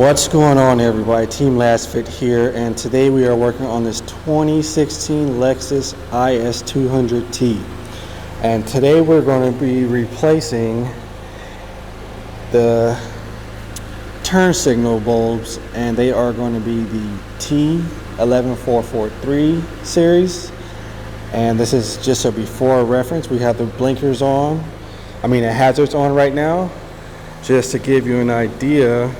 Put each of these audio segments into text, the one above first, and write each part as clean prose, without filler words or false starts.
What's going on, everybody? Team LASFIT here, and today we are working on this 2016 Lexus IS200T. And today we're going to be replacing the turn signal bulbs, and they are going to be the T11443 series. And this is just a before reference. We have the blinkers on, the hazards on right now, just to give you an idea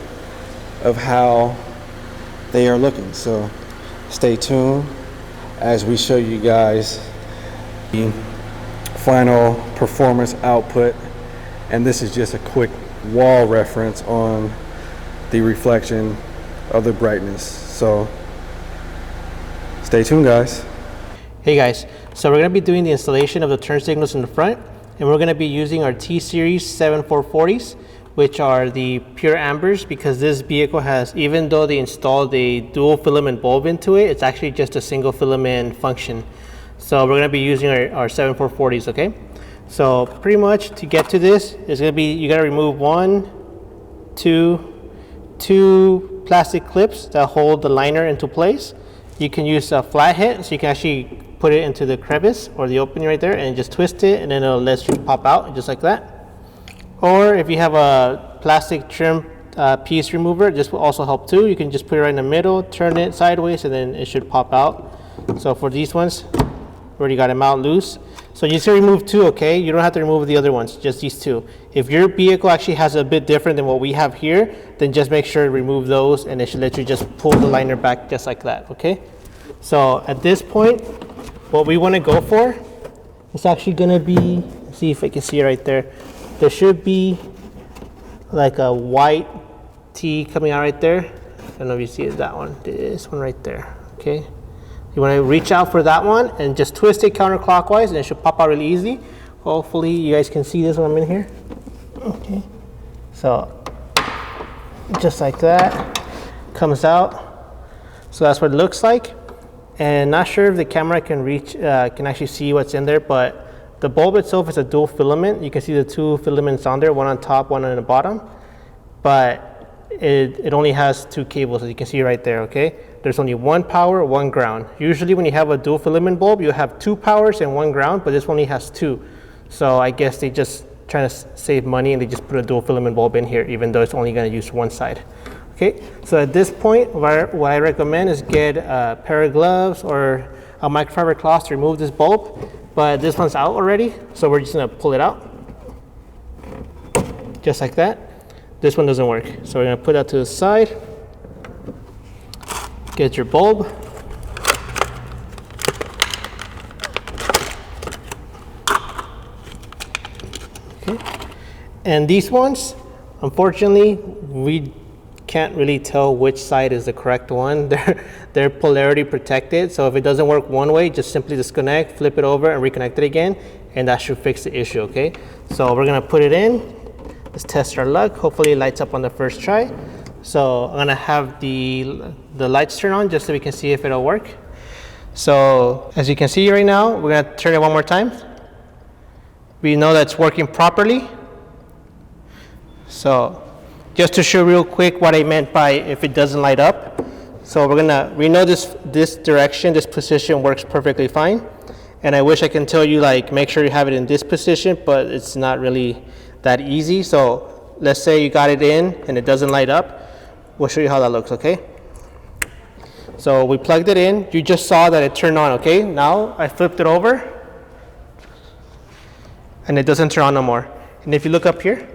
of how they are looking. So stay tuned as we show you guys the final performance output, and this is just a quick wall reference on the reflection of the brightness. So stay tuned, guys. Hey guys, so we're going to be doing the installation of the turn signals in the front, and we're going to be using our T series 7440s, which are the pure ambers, because this vehicle has, even though they installed a dual filament bulb into it, it's actually just a single filament function. So we're going to be using our 7440s, okay? So pretty much to get to this, it's going to be, you got to remove two plastic clips that hold the liner into place. You can use a flathead, so you can actually put it into the crevice or the opening right there and just twist it, and then it'll let you pop out just like that. Or if you have a plastic trim piece remover, this will also help too. You can just put it right in the middle, turn it sideways, and then it should pop out. So for these ones, already got them out loose. So you just remove two, okay? You don't have to remove the other ones, just these two. If your vehicle actually has a bit different than what we have here, then just make sure to remove those, and it should let you just pull the liner back just like that, okay? So at this point, what we want to go for is actually going to be, let's see if I can see it right there. There should be like a white T coming out right there. I don't know if you see it, that one, this one right there, okay? You want to reach out for that one and just twist it counterclockwise, and it should pop out really easy. Hopefully you guys can see this when I'm in here. Okay, so just like that, comes out. So that's what it looks like. And not sure if the camera can reach, can actually see what's in there, but the bulb itself is a dual filament. You can see the two filaments on there, one on top, one on the bottom. But it only has two cables, as you can see right there, okay? There's only one power, one ground. Usually when you have a dual filament bulb, you have two powers and one ground, but this one only has two. So I guess they just trying to save money, and they just put a dual filament bulb in here, even though it's only gonna use one side. Okay, so at this point, what I recommend is get a pair of gloves or a microfiber cloth to remove this bulb. But this one's out already, so we're just gonna pull it out. Just like that. This one doesn't work. So we're gonna put that to the side. Get your bulb. Okay. And these ones, unfortunately, we can't really tell which side is the correct one. They're polarity protected, so if it doesn't work one way, just simply disconnect, flip it over, and reconnect it again, and that should fix the issue, okay? So we're gonna put it in. Let's test our luck. Hopefully it lights up on the first try. So I'm gonna have the lights turn on just so we can see if it'll work. So as you can see right now, we're gonna turn it one more time. We know that's working properly. So just to show real quick what I meant by if it doesn't light up. So we know this direction, this position works perfectly fine. And I wish I can tell you, like, make sure you have it in this position, but it's not really that easy. So let's say you got it in and it doesn't light up. We'll show you how that looks, okay? So we plugged it in. You just saw that it turned on, okay? Now I flipped it over and it doesn't turn on no more. And if you look up here,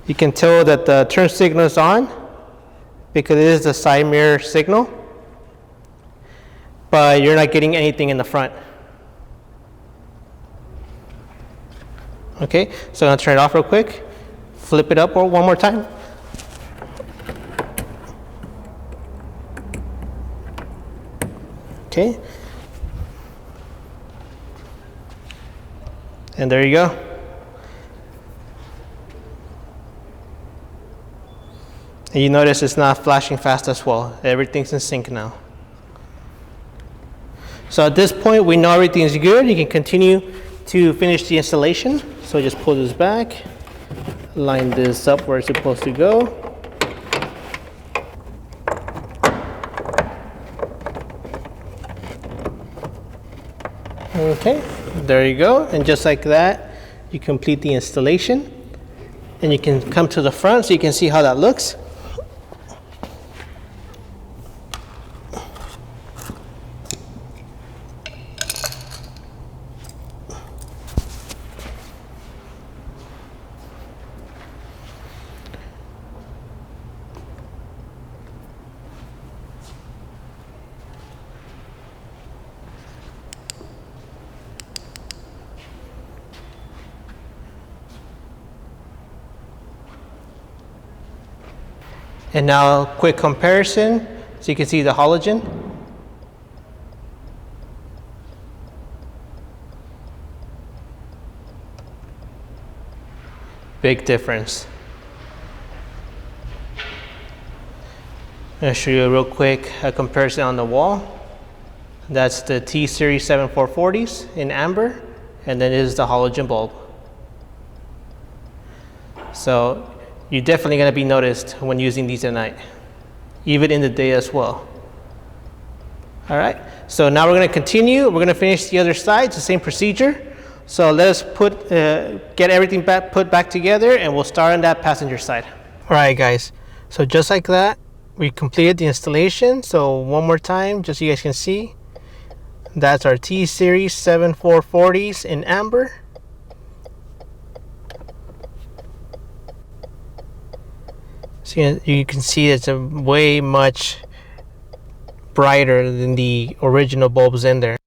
you can tell that the turn signal is on because it is the side mirror signal, but you're not getting anything in the front. Okay, so I'm gonna turn it off real quick, flip it up one more time. Okay, and there you go. And you notice it's not flashing fast as well. Everything's in sync now. So at this point, we know everything is good. You can continue to finish the installation. So just pull this back, line this up where it's supposed to go. Okay, there you go. And just like that, you complete the installation. And you can come to the front so you can see how that looks. And now, quick comparison, so you can see the halogen. Big difference. I'm going to show you real quick a comparison on the wall. That's the T series 7440s in amber, and then this is the halogen bulb. So you're definitely going to be noticed when using these at night, even in the day as well. All right, so now we're going to continue. We're going to finish the other side. It's the same procedure. So let us get everything put back together, and we'll start on that passenger side. All right, guys. So just like that, we completed the installation. So one more time, just so you guys can see, that's our T series 7440s in amber. So you can see it's a way much brighter than the original bulbs in there.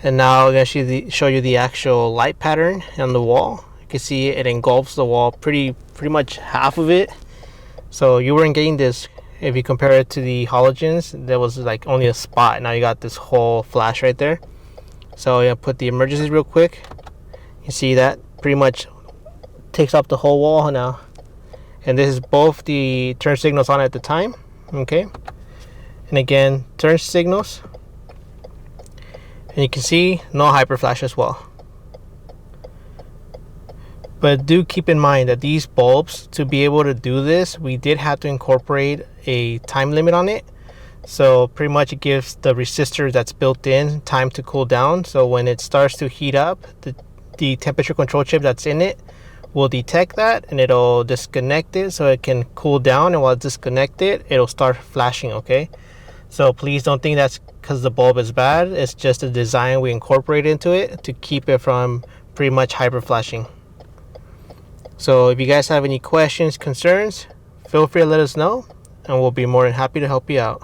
And now I'm going to show you the actual light pattern on the wall. You can see it engulfs the wall pretty much half of it. So you weren't getting this if you compare it to the halogens. There was like only a spot. Now you got this whole flash right there. So yeah, put the emergencies real quick. You see that pretty much takes up the whole wall now. And this is both the turn signals on at the time, okay? And again, turn signals. And you can see no hyper flash as well. But do keep in mind that these bulbs, to be able to do this, we did have to incorporate a time limit on it. So pretty much it gives the resistor that's built in time to cool down. So when it starts to heat up, the temperature control chip that's in it will detect that, and it'll disconnect it so it can cool down, and while it's disconnected, it'll start flashing, okay? So please don't think that's because the bulb is bad. It's just a design we incorporate into it to keep it from pretty much hyper flashing. So if you guys have any questions, concerns, feel free to let us know, and we'll be more than happy to help you out.